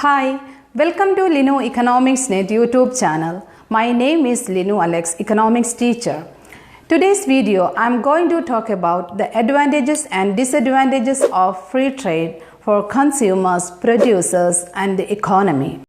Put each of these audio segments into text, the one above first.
Hi, welcome to Linu Economics Net YouTube channel. My name is Linu Alex, economics teacher. Today's video I am going to talk about the advantages and disadvantages of free trade for consumers, producers and the economy.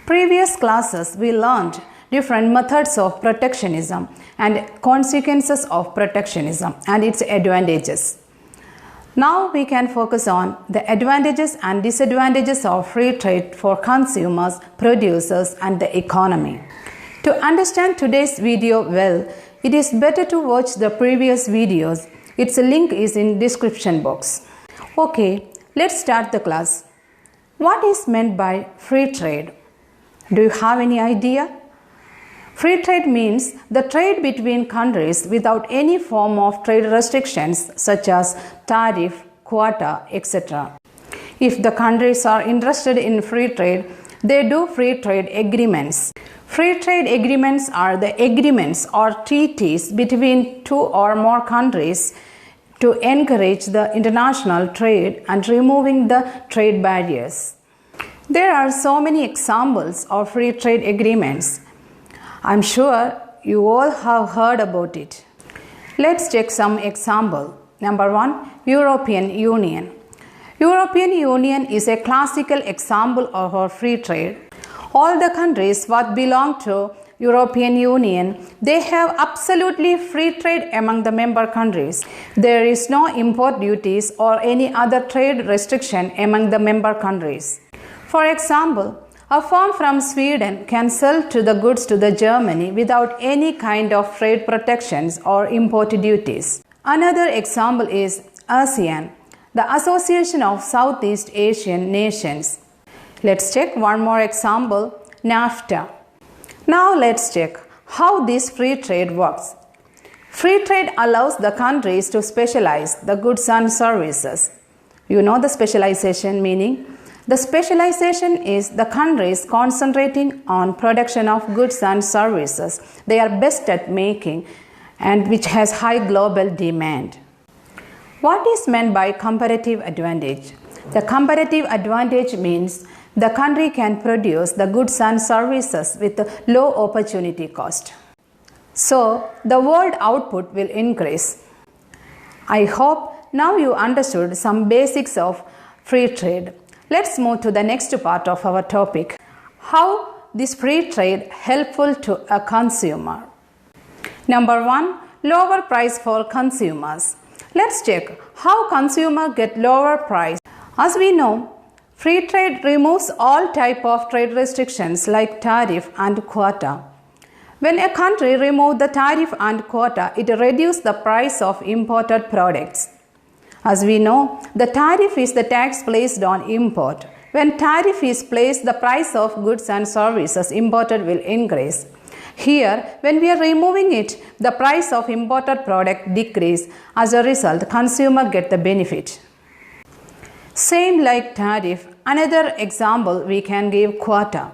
Previous classes we learned different methods of protectionism and consequences of protectionism and its advantages. Now we can focus on the advantages and disadvantages of free trade for consumers, producers and the economy. To understand today's video well, it is better to watch the previous videos. Its link is in description box. Okay, let's start the class. What is meant by free trade? Do you have any idea? Free trade means the trade between countries without any form of trade restrictions such as tariff, quota, etc. If the countries are interested in free trade, they do free trade agreements. Free trade agreements are the agreements or treaties between two or more countries to encourage the international trade and removing the trade barriers. There are so many examples of free trade agreements. I'm sure you all have heard about it. Let's check some example. Number 1, European Union. European Union is a classical example of our free trade. All the countries what belong to European Union, they have absolutely free trade among the member countries. There is no import duties or any other trade restriction among the member countries. For example, a firm from Sweden can sell the goods to the Germany without any kind of trade protections or import duties. Another example is ASEAN, the Association of Southeast Asian Nations. Let's check one more example, NAFTA. Now let's check how this free trade works. Free trade allows the countries to specialize the goods and services. You know the specialization meaning? The specialization is the countries concentrating on production of goods and services they are best at making and which has high global demand. What is meant by comparative advantage? The comparative advantage means the country can produce the goods and services with low opportunity cost. So the world output will increase. I hope now you understood some basics of free trade. Let's move to the next part of our topic. How this free trade helpful to a consumer. Number 1, lower price for consumers. Let's check how consumers get lower price. As we know, free trade removes all type of trade restrictions like tariff and quota. When a country removes the tariff and quota, it reduces the price of imported products. As we know, the tariff is the tax placed on import. When tariff is placed, the price of goods and services imported will increase. Here, when we are removing it, the price of imported product decrease. As a result, consumer get the benefit. Same like tariff, another example we can give quota.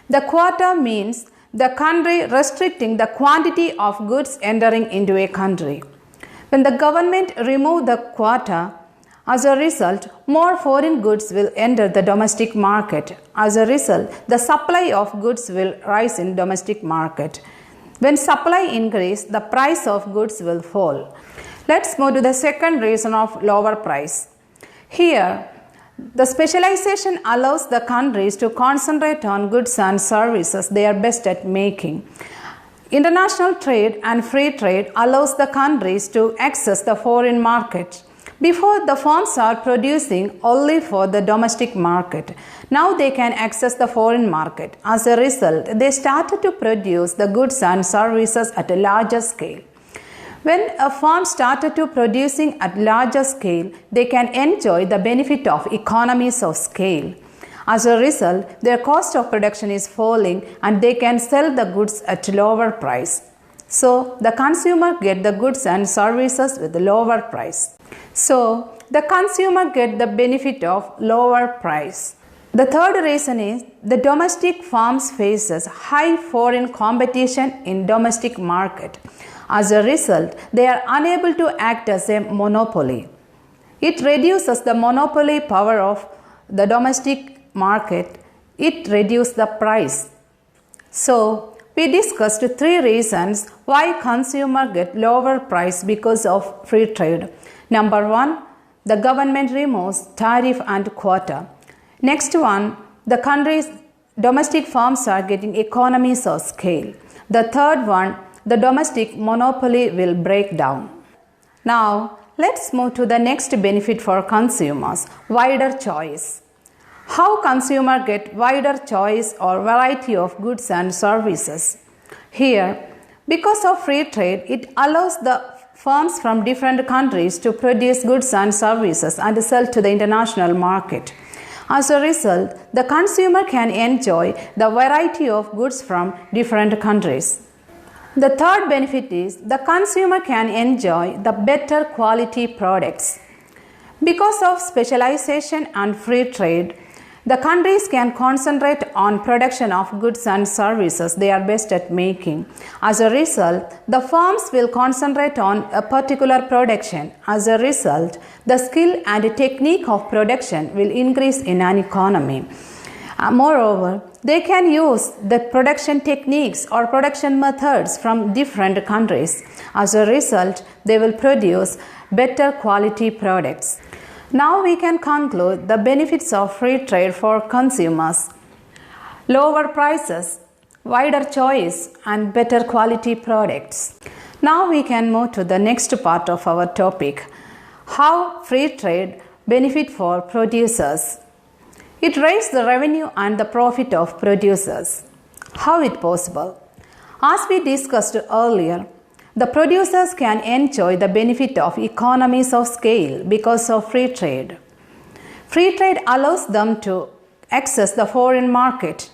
The quota means the country restricting the quantity of goods entering into a country. When the government remove the quota, as a result, more foreign goods will enter the domestic market. As a result, the supply of goods will rise in domestic market. When supply increase, the price of goods will fall. Let's move to the second reason of lower price. Here, the specialization allows the countries to concentrate on goods and services they are best at making. International trade and free trade allows the countries to access the foreign market. Before, the firms are producing only for the domestic market. Now they can access the foreign market. As a result, they started to produce the goods and services at a larger scale. When a firm started to producing at larger scale, they can enjoy the benefit of economies of scale. As a result, their cost of production is falling and they can sell the goods at lower price. So, the consumer get the goods and services with lower price. So, the consumer get the benefit of lower price. The third reason is the domestic firms faces high foreign competition in domestic market. As a result, they are unable to act as a monopoly. It reduces the monopoly power of the domestic market. It reduces the price. So, we discussed 3 reasons why consumers get lower price because of free trade. Number 1, the government removes tariff and quota. Next one, the country's domestic firms are getting economies of scale. The third one, the domestic monopoly will break down. Now, let's move to the next benefit for consumers, wider choice. How consumers get wider choice or variety of goods and services. Here, because of free trade, it allows the firms from different countries to produce goods and services and sell to the international market. As a result, the consumer can enjoy the variety of goods from different countries. The third benefit is the consumer can enjoy the better quality products. Because of specialization and free trade, the countries can concentrate on production of goods and services they are best at making. As a result, the firms will concentrate on a particular production. As a result, the skill and technique of production will increase in an economy. Moreover, they can use the production techniques or production methods from different countries. As a result, they will produce better quality products. Now we can conclude the benefits of free trade for consumers. Lower prices, wider choice, and better quality products. Now we can move to the next part of our topic. How free trade benefit for producers. It raises the revenue and the profit of producers. How is it possible? As we discussed earlier, the producers can enjoy the benefit of economies of scale because of free trade. Free trade allows them to access the foreign market.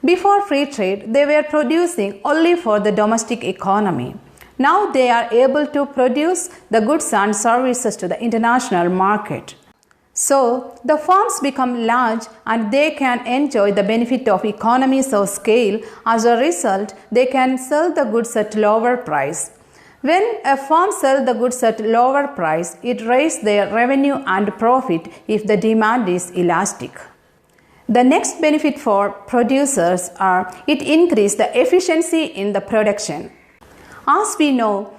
Before free trade, they were producing only for the domestic economy. Now they are able to produce the goods and services to the international market. So, the firms become large and they can enjoy the benefit of economies of scale. As a result, they can sell the goods at lower price. When a firm sells the goods at lower price, it raises their revenue and profit if the demand is elastic. The next benefit for producers are it increases the efficiency in the production. As we know,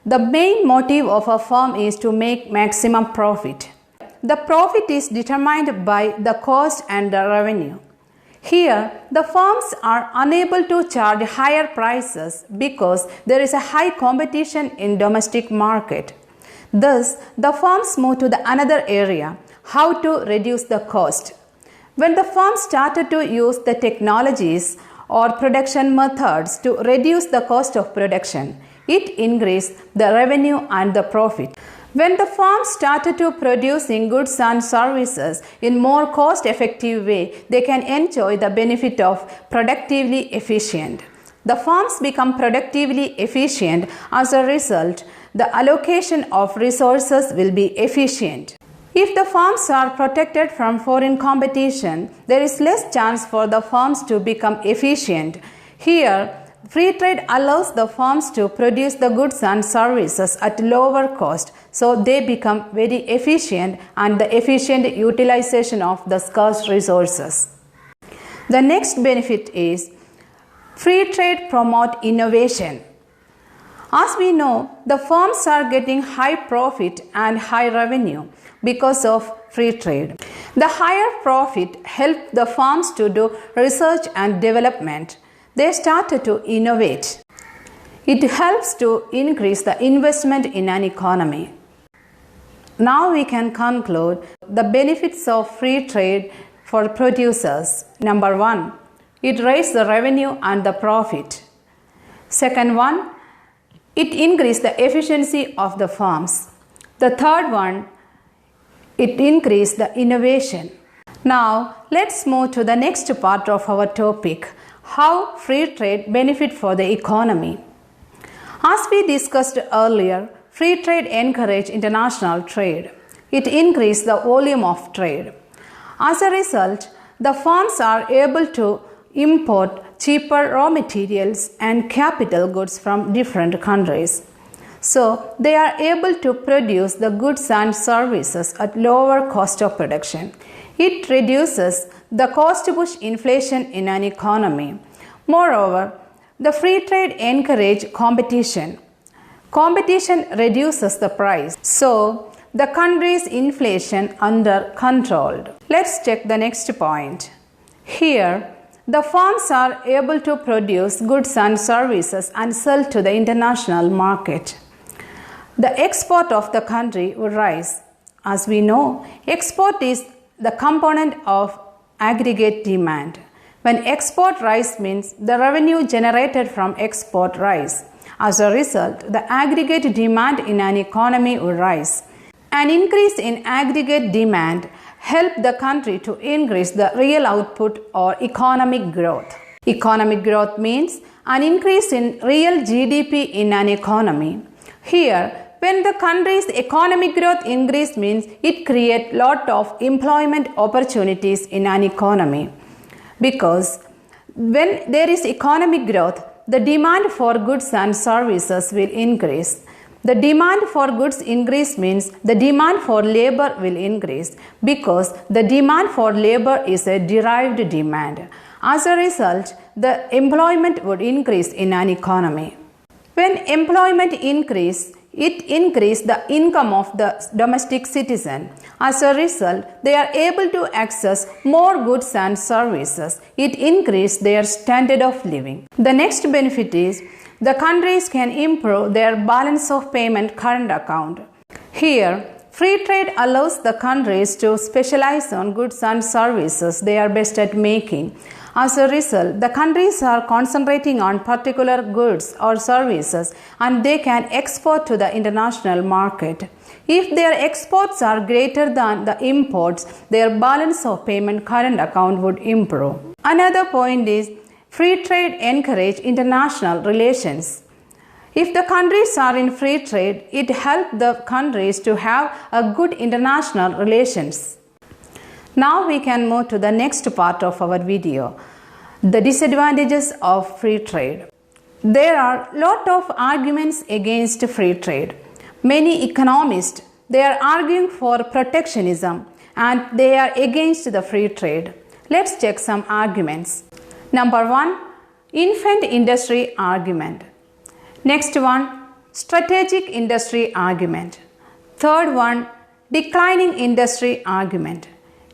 the main motive of a firm is to make maximum profit. The profit is determined by the cost and the revenue. Here, the firms are unable to charge higher prices because there is a high competition in domestic market. Thus, the firms move to the another area, how to reduce the cost. When the firms started to use the technologies or production methods to reduce the cost of production, it increased the revenue and the profit. When the firms started to producing goods and services in more cost-effective way, they can enjoy the benefit of productively efficient. The firms become productively efficient. As a result, the allocation of resources will be efficient. If the firms are protected from foreign competition, there is less chance for the firms to become efficient. Here, free trade allows the firms to produce the goods and services at lower cost, so they become very efficient and the efficient utilization of the scarce resources. The next benefit is free trade promote innovation. As we know, the firms are getting high profit and high revenue because of free trade. The higher profit helps the firms to do research and development. They started to innovate. It helps to increase the investment in an economy. Now we can conclude the benefits of free trade for producers. Number 1, it raises the revenue and the profit. Second one, it increases the efficiency of the firms. The third one, it increases the innovation. Now let's move to the next part of our topic. How free trade benefit for the economy. As we discussed earlier, free trade encourages international trade. It increases the volume of trade. As a result, the firms are able to import cheaper raw materials and capital goods from different countries. So they are able to produce the goods and services at lower cost of production. It reduces the cost push inflation in an economy. Moreover, the free trade encourages competition. Competition reduces the price, so the country's inflation under control. Let's check the next point. Here, the firms are able to produce goods and services and sell to the international market. The export of the country will rise. As we know, export is the component of aggregate demand. When export rise means the revenue generated from export rise. As a result, the aggregate demand in an economy will rise. An increase in aggregate demand helps the country to increase the real output or economic growth. Economic growth means an increase in real GDP in an economy. Here, when the country's economic growth increase means it creates lot of employment opportunities in an economy. Because when there is economic growth, the demand for goods and services will increase. The demand for goods increase means the demand for labor will increase because the demand for labor is a derived demand. As a result, the employment would increase in an economy. When employment increase, it increases the income of the domestic citizen. As a result, they are able to access more goods and services. It increases their standard of living. The next benefit is the countries can improve their balance of payment current account. Here, free trade allows the countries to specialize on goods and services they are best at making. As a result, the countries are concentrating on particular goods or services and they can export to the international market. If their exports are greater than the imports, their balance of payment current account would improve. Another point is free trade encourages international relations. If the countries are in free trade, it helps the countries to have a good international relations. Now we can move to the next part of our video, the disadvantages of free trade. There are a lot of arguments against free trade. Many economists, they are arguing for protectionism and they are against the free trade. Let's check some arguments. Number 1, infant industry argument. Next one, strategic industry argument. Third one, declining industry argument.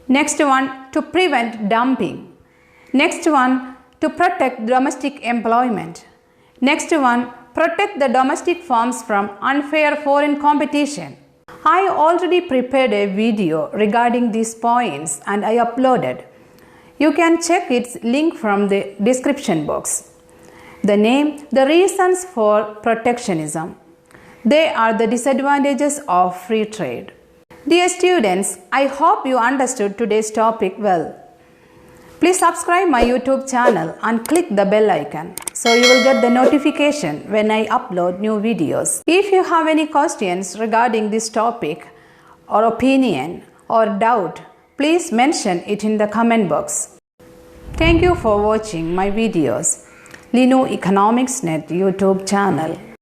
Next one, to prevent dumping. Next one, to protect domestic employment. Next one, protect the domestic firms from unfair foreign competition. I already prepared a video regarding these points and I uploaded. You can check its link from the description box. The name, the reasons for protectionism. They are the disadvantages of free trade. Dear students, I hope you understood today's topic well. Please subscribe my YouTube channel and click the bell icon so you will get the notification when I upload new videos. If you have any questions regarding this topic or opinion or doubt, please mention it in the comment box. Thank you for watching my videos. Linu Economics Net YouTube channel.